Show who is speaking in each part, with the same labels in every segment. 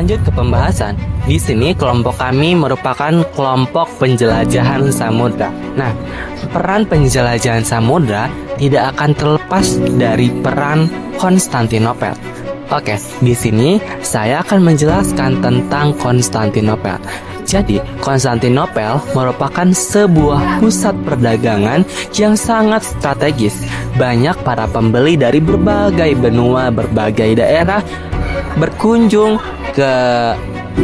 Speaker 1: Lanjut ke pembahasan. Di sini kelompok kami merupakan kelompok penjelajahan samudra. Nah, peran penjelajahan samudra tidak akan terlepas dari peran Konstantinopel. Oke, di sini saya akan menjelaskan tentang Konstantinopel. Jadi, Konstantinopel merupakan sebuah pusat perdagangan yang sangat strategis. Banyak para pembeli dari berbagai benua, berbagai daerah berkunjung ke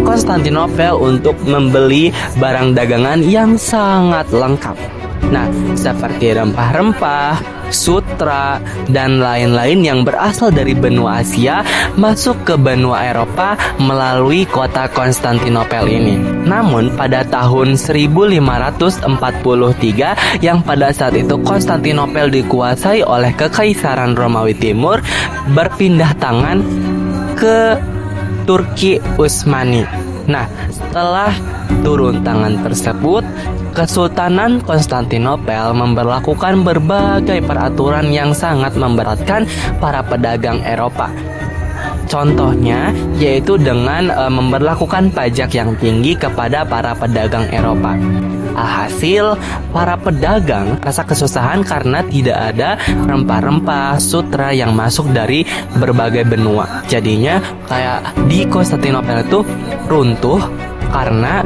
Speaker 1: Konstantinopel untuk membeli barang dagangan yang sangat lengkap. Nah, seperti rempah-rempah, sutra, dan lain-lain yang berasal dari benua Asia masuk ke benua Eropa melalui kota Konstantinopel ini. Namun pada tahun 1543 yang pada saat itu Konstantinopel dikuasai oleh Kekaisaran Romawi Timur berpindah tangan ke Turki Utsmani. Nah, setelah turun tangan tersebut, Kesultanan Konstantinopel memberlakukan berbagai peraturan yang sangat memberatkan para pedagang Eropa. Contohnya yaitu dengan memberlakukan pajak yang tinggi kepada para pedagang Eropa. Alhasil, para pedagang rasa kesusahan karena tidak ada rempah-rempah, sutra yang masuk dari berbagai benua. Jadinya kayak di Konstantinopel itu runtuh karena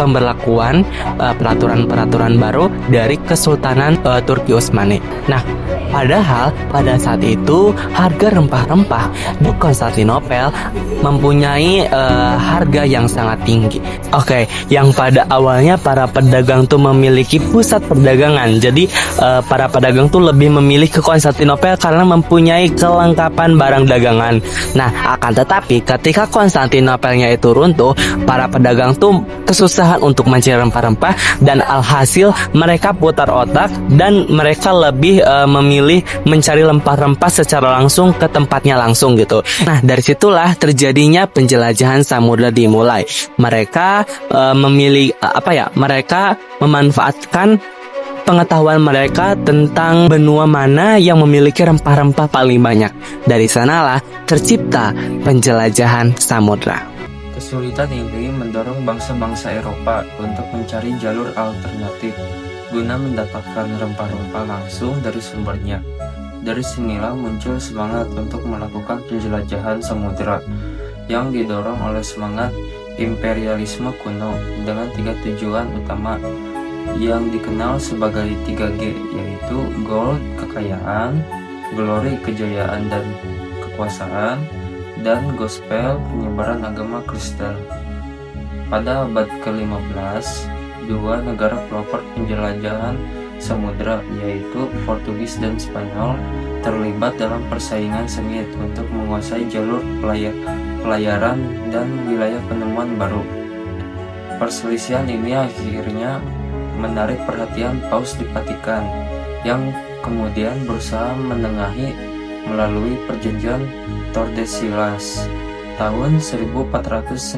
Speaker 1: pemberlakuan peraturan-peraturan baru dari Kesultanan Turki Utsmani. Nah, padahal pada saat itu harga rempah-rempah di Konstantinopel mempunyai harga yang sangat tinggi. Oke, yang pada awalnya para pedagang tuh memiliki pusat perdagangan. Jadi para pedagang tuh lebih memilih ke Konstantinopel karena mempunyai kelengkapan barang dagangan. Nah, akan tetapi ketika Konstantinopelnya itu runtuh, para pedagang tuh kesusahan untuk mencari rempah-rempah dan alhasil mereka putar otak dan mereka lebih memilih mencari rempah-rempah secara langsung ke tempatnya langsung gitu. Nah, dari situlah terjadinya penjelajahan samudra dimulai. Mereka mereka memanfaatkan pengetahuan mereka tentang benua mana yang memiliki rempah-rempah paling banyak. Dari sanalah tercipta penjelajahan samudra.
Speaker 2: Kesulitan ini mendorong bangsa-bangsa Eropa untuk mencari jalur alternatif guna mendapatkan rempah-rempah langsung dari sumbernya. Dari sinilah muncul semangat untuk melakukan penjelajahan samudra yang didorong oleh semangat imperialisme kuno dengan 3 tujuan utama yang dikenal sebagai 3G, yaitu gold, kekayaan, glory, kejayaan dan kekuasaan, dan gospel, penyebaran agama Kristen. Pada abad ke-15, dua negara pelopor penjelajahan samudra, yaitu Portugis dan Spanyol, terlibat dalam persaingan sengit untuk menguasai jalur pelayaran dan wilayah penemuan baru. Perselisihan ini akhirnya menarik perhatian Paus di Vatikan, yang kemudian berusaha menengahi melalui perjanjian Tordesillas tahun 1494.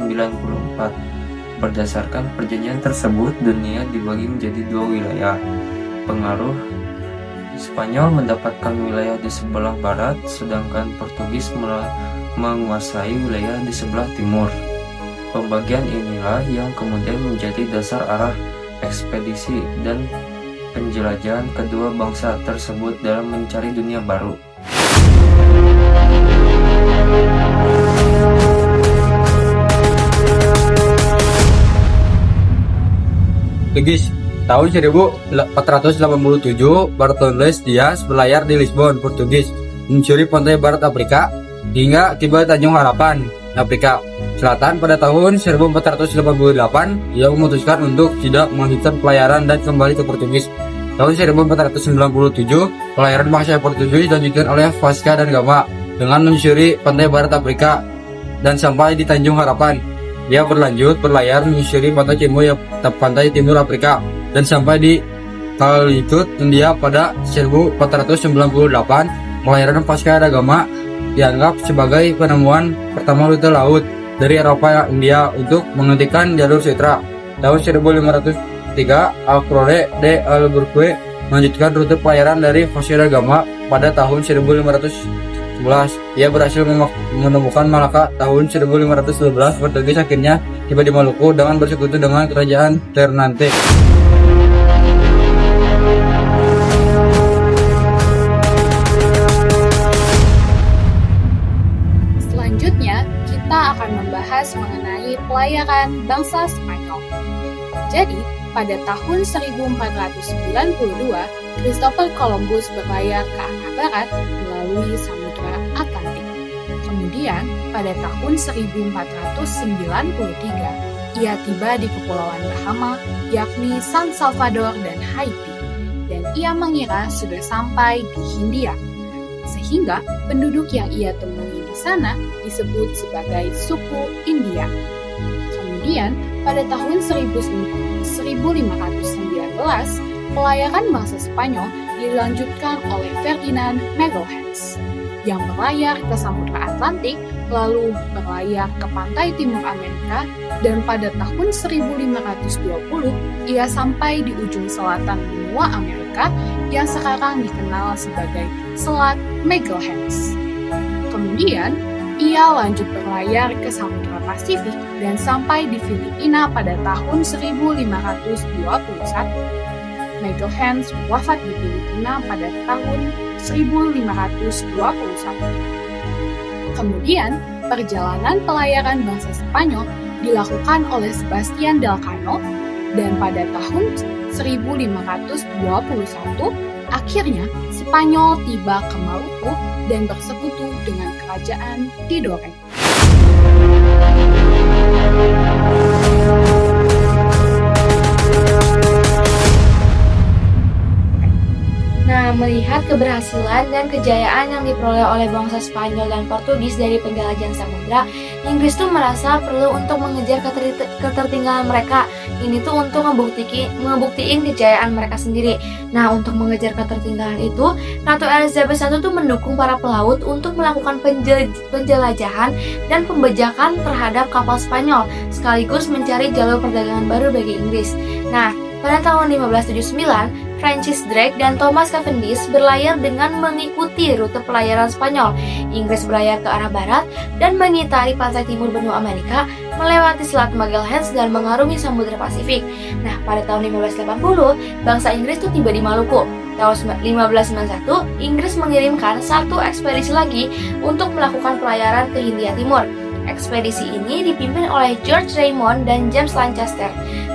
Speaker 2: Berdasarkan perjanjian tersebut, dunia dibagi menjadi 2 wilayah. Pengaruh Spanyol mendapatkan wilayah di sebelah barat, sedangkan Portugis menguasai wilayah di sebelah timur. Pembagian inilah yang kemudian menjadi dasar arah ekspedisi dan penjelajahan kedua bangsa tersebut dalam mencari dunia baru.
Speaker 3: Portugis. Tahun 1487, Bartolomé Dias berlayar di Lisbon, Portugis, mencuri pantai barat Afrika hingga tiba di Tanjung Harapan, Afrika Selatan. Pada tahun 1488, ia memutuskan untuk tidak melanjutkan pelayaran dan kembali ke Portugis. Tahun 1497, pelayaran bangsa Portugis dilanjutkan oleh Vasco da Gama dengan menyusuri pantai barat Afrika dan sampai di Tanjung Harapan. Dia berlanjut berlayar menyusuri pantai timur Afrika dan sampai di Calicut, India pada 1498. Pelayaran Vasco da Gama dianggap sebagai penemuan pertama rute laut dari Eropa ke India untuk menghentikan jalur Sutra. Tahun 1503, Alfredo de Albuquerque melanjutkan rute pelayaran dari Vasco da Gama. Pada tahun 1509, 1511. Ia berhasil menemukan Malaka tahun 1512. Portugis akhirnya tiba di Maluku dengan bersekutu dengan kerajaan Ternate.
Speaker 4: Selanjutnya, kita akan membahas mengenai pelayaran bangsa Spanyol. Jadi, pada tahun 1492, Christopher Columbus berlayar ke arah barat melalui Samudra Atlantik. Kemudian, pada tahun 1493, ia tiba di Kepulauan Bahama, yakni San Salvador dan Haiti, dan ia mengira sudah sampai di Hindia. Sehingga penduduk yang ia temui di sana disebut sebagai suku India. Kemudian, pada tahun 1519, pelayaran bangsa Spanyol dilanjutkan oleh Ferdinand Magelhaens yang berlayar ke Samudra Atlantik, lalu berlayar ke pantai timur Amerika, dan pada tahun 1520 ia sampai di ujung selatan benua Amerika yang sekarang dikenal sebagai Selat Magelhaens. Kemudian, ia lanjut berlayar ke Samudra Pasifik dan sampai di Filipina pada tahun 1521. Magelhaens wafat di Filipina pada tahun 1521. Kemudian, perjalanan pelayaran bangsa Spanyol dilakukan oleh Sebastian del Cano, dan pada tahun 1521, akhirnya Spanyol tiba ke Maluku dan bersekutu dengan kerajaan Tidore.
Speaker 5: Nah, melihat keberhasilan dan kejayaan yang diperoleh oleh bangsa Spanyol dan Portugis dari penjelajahan samudra, Inggris tuh merasa perlu untuk mengejar ketertinggalan mereka. Ini tuh untuk ngebuktiin kejayaan mereka sendiri. Nah, untuk mengejar ketertinggalan itu, Ratu Elizabeth I tuh mendukung para pelaut untuk melakukan penjelajahan dan pembajakan terhadap kapal Spanyol, sekaligus mencari jalur perdagangan baru bagi Inggris. Nah, pada tahun 1579, Francis Drake dan Thomas Cavendish berlayar dengan mengikuti rute pelayaran Spanyol. Inggris berlayar ke arah barat dan mengitari pantai timur benua Amerika, melewati Selat Magelhaens dan mengarungi Samudra Pasifik. Nah, pada tahun 1580, bangsa Inggris itu tiba di Maluku. Tahun 1591, Inggris mengirimkan satu ekspedisi lagi untuk melakukan pelayaran ke Hindia Timur. Ekspedisi ini dipimpin oleh George Raymond dan James Lancaster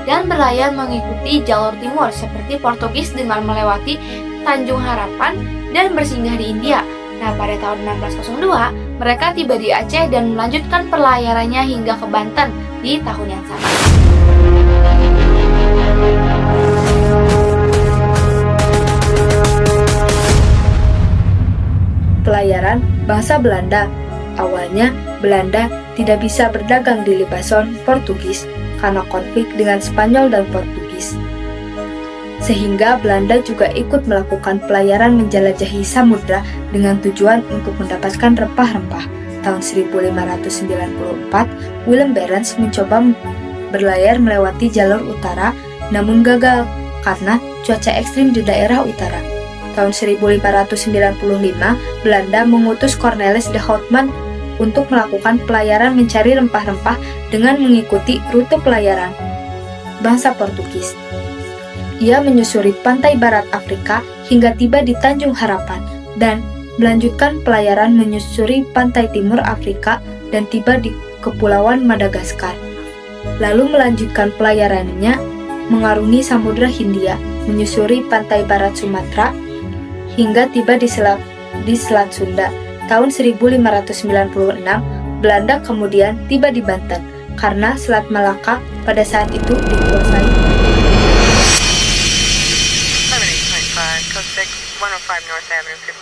Speaker 5: dan berlayar mengikuti jalur timur seperti Portugis dengan melewati Tanjung Harapan dan bersinggah di India. Nah, pada tahun 1602, mereka tiba di Aceh dan melanjutkan pelayarannya hingga ke Banten di tahun yang sama.
Speaker 6: Pelayaran bangsa Belanda. Awalnya, Belanda tidak bisa berdagang di Libason, Portugis, karena konflik dengan Spanyol dan Portugis. Sehingga Belanda juga ikut melakukan pelayaran menjelajahi samudra dengan tujuan untuk mendapatkan rempah-rempah. Tahun 1594, Willem Barents mencoba berlayar melewati jalur utara, namun gagal karena cuaca ekstrim di daerah utara. Tahun 1595, Belanda mengutus Cornelis de Houtman untuk melakukan pelayaran mencari rempah-rempah dengan mengikuti rute pelayaran bangsa Portugis. Ia menyusuri pantai barat Afrika hingga tiba di Tanjung Harapan dan melanjutkan pelayaran menyusuri pantai timur Afrika dan tiba di Kepulauan Madagaskar. Lalu melanjutkan pelayarannya mengarungi Samudra Hindia, menyusuri pantai barat Sumatera hingga tiba di Selat Sunda. Tahun 1596, Belanda kemudian tiba di Banten karena Selat Malaka pada saat itu dikuasai.
Speaker 7: 78.5, code 6, 105 North Avenue, 15